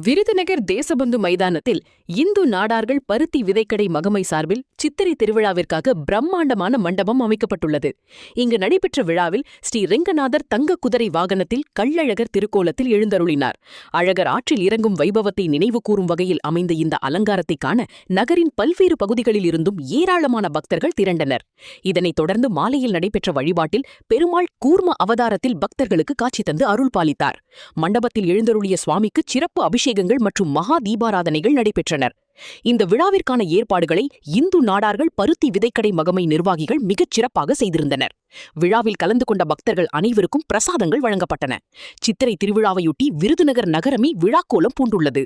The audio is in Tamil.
விருதுநகர் தேசபந்து மைதானத்தில் இந்து நாடார்கள் பருத்தி விதைக்கடை மகமை சார்பில் சித்திரை திருவிழாவிற்காக பிரம்மாண்டமான மண்டபம் அமைக்கப்பட்டுள்ளது. இங்கு நடைபெற்ற விழாவில் ஸ்ரீ ரெங்கநாதர் தங்க குதிரை வாகனத்தில் கள்ளழகர் திருக்கோலத்தில் எழுந்தருளினார். அழகர் ஆற்றில் இறங்கும் வைபவத்தை நினைவு கூறும் வகையில் அமைந்த இந்த அலங்காரத்தை காண நகரின் பல்வேறு பகுதிகளில் இருந்தும் ஏராளமான பக்தர்கள் திரண்டனர். இதனைத் தொடர்ந்து மாலையில் நடைபெற்ற வழிபாட்டில் பெருமாள் கூர்ம அவதாரத்தில் பக்தர்களுக்கு காட்சி தந்து அருள் பாலித்தார். மண்டபத்தில் எழுந்தருளிய சுவாமிக்கு சிறப்பு அபிஷேகங்கள் மற்றும் மகா தீபாராதனைகள் நடைபெற்றனர். இந்த விழாவிற்கான ஏற்பாடுகளை இந்து நாடார்கள் பருத்தி விதைக்கடை மகமை நிர்வாகிகள் மிகச் சிறப்பாக செய்திருந்தனர். விழாவில் கலந்து கொண்ட பக்தர்கள் அனைவருக்கும் பிரசாதங்கள் வழங்கப்பட்டன. சித்திரை திருவிழாவையொட்டி விருதுநகர் நகரமே விழாக்கோலம் பூண்டுள்ளது.